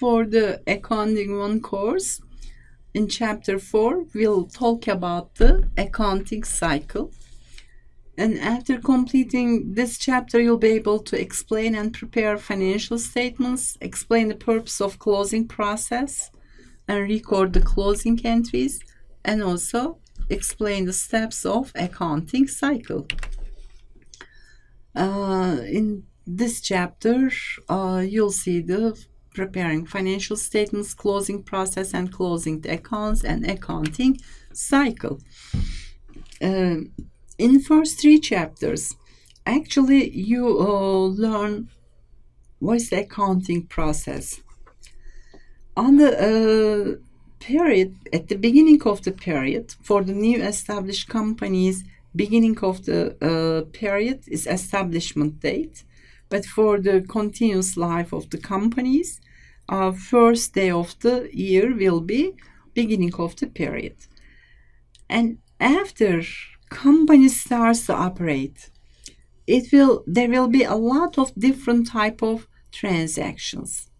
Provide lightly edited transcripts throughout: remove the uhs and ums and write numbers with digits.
for the Accounting 1 course. In Chapter 4, we'll talk about the accounting cycle. And after completing this chapter, you'll be able to explain and prepare financial statements, explain the purpose of closing process, and record the closing entries, and also explain the steps of accounting cycle. In this chapter, you'll see the preparing financial statements, closing process, and closing the accounts, and accounting cycle. In first 3 chapters, actually you learn what's the accounting process. On the period, at the beginning of the period, for the new established companies, beginning of the period is establishment date, but for the continuous life of the companies, first day of the year will be beginning of the period. And after company starts to operate, there will be a lot of different type of transactions.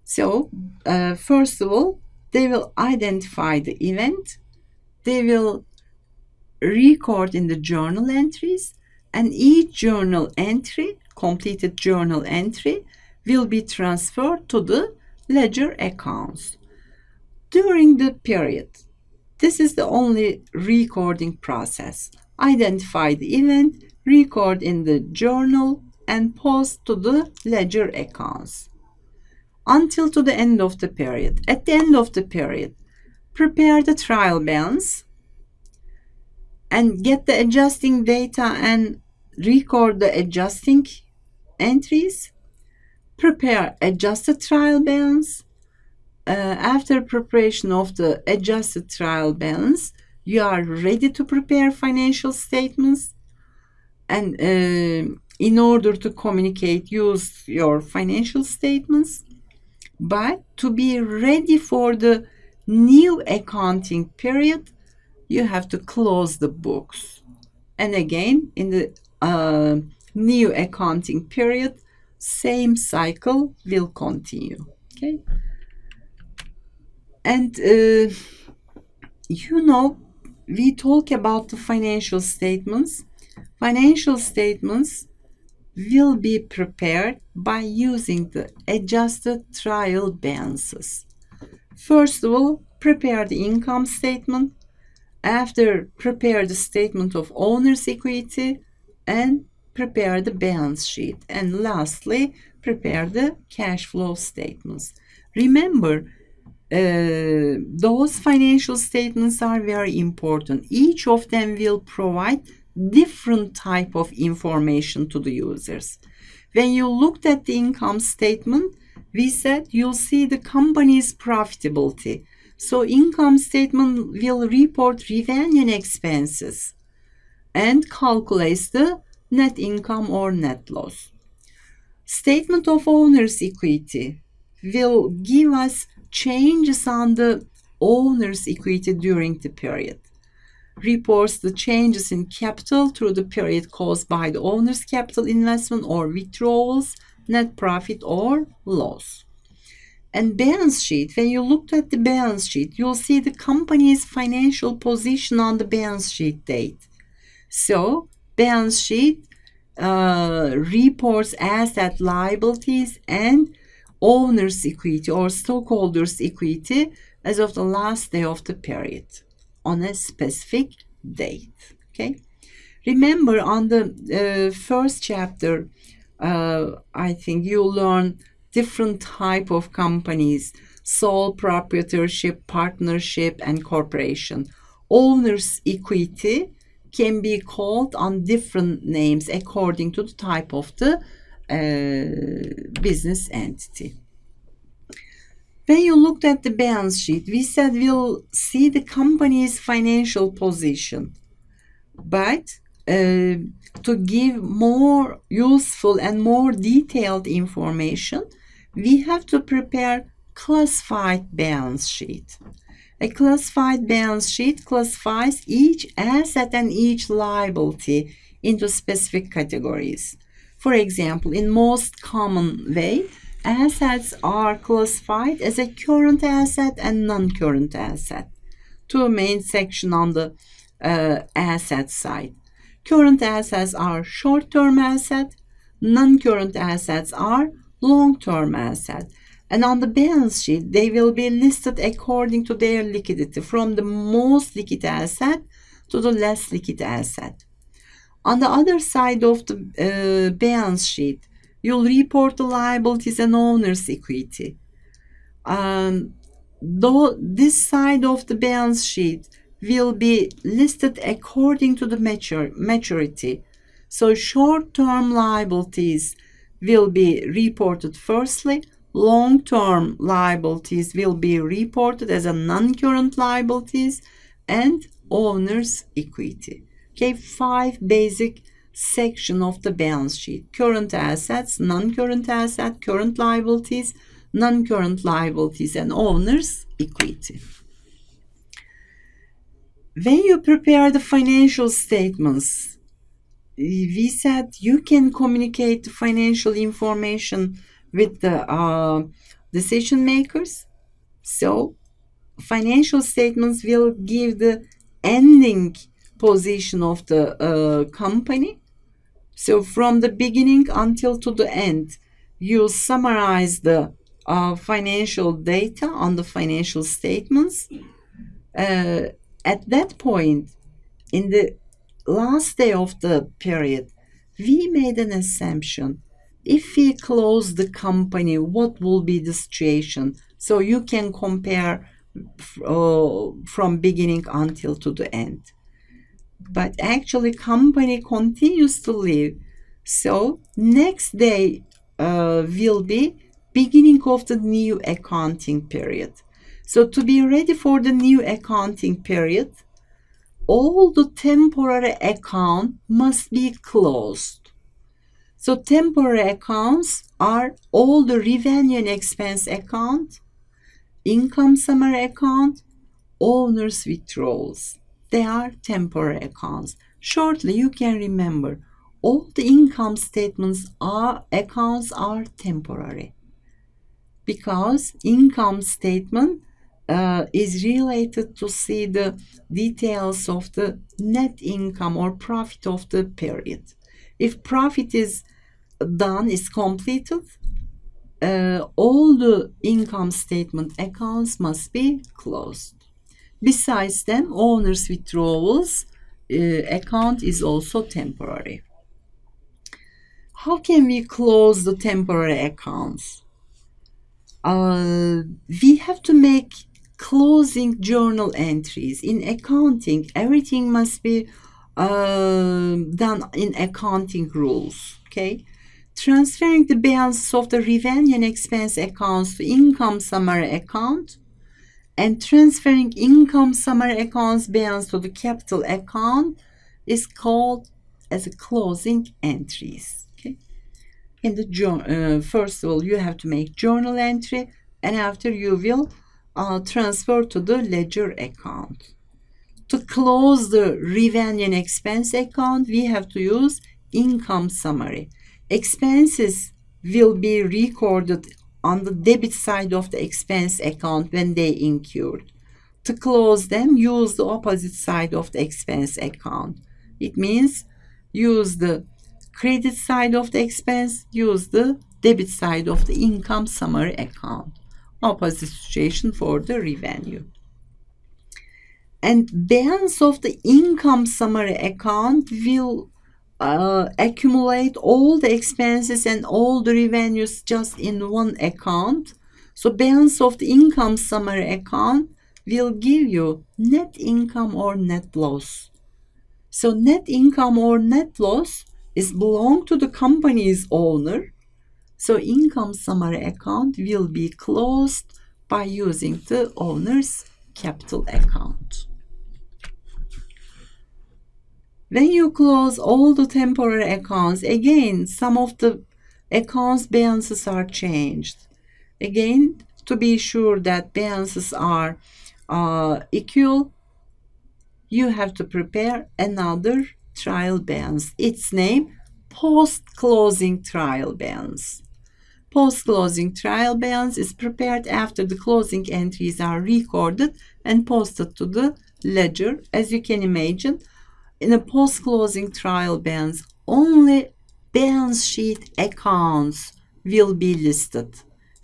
So first of all, they will identify the event, they will record in the journal entries, and each journal entry, completed journal entry, will be transferred to the ledger accounts. During the period, this is the only recording process. Identify the event, record in the journal, and post to the ledger accounts. Until to the end of the period. At the end of the period, prepare the trial balance and get the adjusting data and record the adjusting entries. Prepare adjusted trial balance. After preparation of the adjusted trial balance, you are ready to prepare financial statements, and in order to communicate, use your financial statements. But to be ready for the new accounting period, you have to close the books. And again, in the new accounting period, same cycle will continue. Okay. And we talk about the financial statements. Financial statements will be prepared by using the adjusted trial balances. First of all, prepare the income statement. After, prepare the statement of owner's equity and prepare the balance sheet. And lastly, prepare the cash flow statements. Remember, those financial statements are very important. Each of them will provide different type of information to the users. When you looked at the income statement, we said you'll see the company's profitability. So income statement will report revenue and expenses and calculates the net income or net loss. Statement of owner's equity will give us changes on the owner's equity during the period. Reports the changes in capital through the period caused by the owner's capital investment or withdrawals, net profit or loss. And balance sheet, when you looked at the balance sheet, you'll see the company's financial position on the balance sheet date. So balance sheet reports asset, liabilities, and owner's equity or stockholders' equity as of the last day of the period on a specific date. Okay. Remember, on the first chapter, I think you'll learn different type of companies: sole proprietorship, partnership, and corporation. Owner's equity can be called on different names according to the type of the business entity. When you looked at the balance sheet, we said we'll see the company's financial position. But to give more useful and more detailed information, we have to prepare classified balance sheet. A classified balance sheet classifies each asset and each liability into specific categories. For example, in most common way, assets are classified as a current asset and non-current asset. Two main sections on the asset side. Current assets are short-term assets. Non-current assets are long-term assets. And on the balance sheet, they will be listed according to their liquidity, from the most liquid asset to the less liquid asset. On the other side of the balance sheet, you'll report the liabilities and owner's equity. Though this side of the balance sheet will be listed according to the maturity. So short-term liabilities will be reported firstly. Long-term liabilities will be reported as a non-current liabilities and owner's equity. Okay, 5 basic sections of the balance sheet: current assets, non-current asset, current liabilities, non-current liabilities, and owner's equity. When you prepare the financial statements, we said you can communicate the financial information with the decision makers. So financial statements will give the ending position of the company. So from the beginning until to the end, you summarize the financial data on the financial statements. At that point, in the last day of the period, we made an assumption. If we close the company, what will be the situation? So you can compare from beginning until to the end. But actually, company continues to live. So next day will be beginning of the new accounting period. So to be ready for the new accounting period, all the temporary account must be closed. So temporary accounts are all the revenue and expense account, income summary account, owner's withdrawals. They are temporary accounts. Shortly, you can remember all the income statements accounts are temporary, because income statement is related to see the details of the net income or profit of the period. If profit is done, is completed, all the income statement accounts must be closed. Besides them, owner's withdrawals account is also temporary. How can we close the temporary accounts? We have to make closing journal entries. In accounting, everything must be done in accounting rules. Okay, transferring the balances of the revenue and expense accounts to income summary account, and transferring income summary accounts balance to the capital account is called as a closing entries. Okay, in the first of all, you have to make journal entry, and after you will transfer to the ledger account. To close the revenue and expense account, we have to use income summary. Expenses will be recorded on the debit side of the expense account when they incurred. To close them, use the opposite side of the expense account. It means use the credit side of the expense, use the debit side of the income summary account. Opposite situation for the revenue. And balance of the income summary account will accumulate all the expenses and all the revenues just in one account. So balance of the income summary account will give you net income or net loss. So net income or net loss is belong to the company's owner. So income summary account will be closed by using the owner's capital account. When you close all the temporary accounts, again, some of the accounts balances are changed. Again, to be sure that balances are equal, you have to prepare another trial balance. Its name, post-closing trial balance. Post-closing trial balance is prepared after the closing entries are recorded and posted to the ledger. As you can imagine, in a post-closing trial balance, only balance sheet accounts will be listed.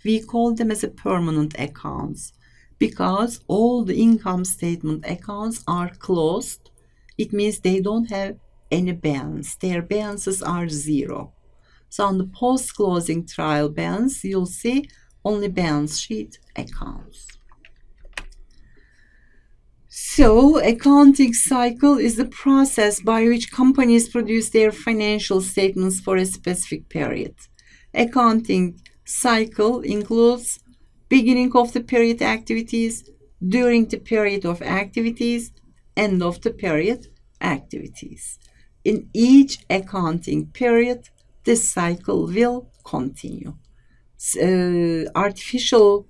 We call them as a permanent accounts because all the income statement accounts are closed. It means they don't have any balance. Their balances are zero. So on the post-closing trial balance, you'll see only balance sheet accounts. So, accounting cycle is the process by which companies produce their financial statements for a specific period. Accounting cycle includes beginning of the period activities, during the period of activities, end of the period activities. In each accounting period, this cycle will continue. Artificial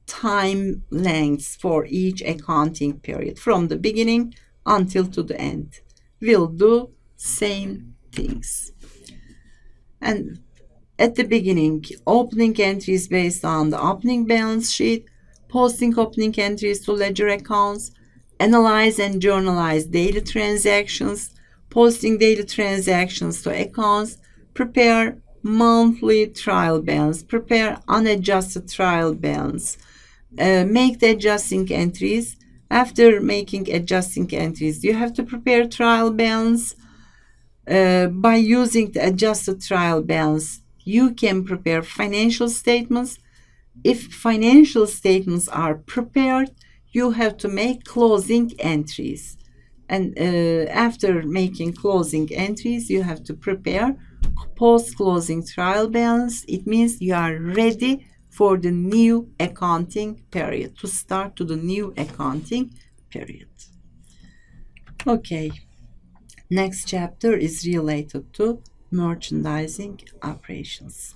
time lengths for each accounting period from the beginning until to the end will do same things. And at the beginning, opening entries based on the opening balance sheet, posting opening entries to ledger accounts, analyze and journalize daily transactions, posting daily transactions to accounts, prepare monthly trial balance, prepare unadjusted trial balance, make the adjusting entries. After making adjusting entries, you have to prepare trial balance. By using the adjusted trial balance, you can prepare financial statements. If financial statements are prepared, you have to make closing entries. And after making closing entries, you have to prepare post-closing trial balance. It means you are ready for the new accounting period, to start to the new accounting period. Okay, next chapter is related to merchandising operations.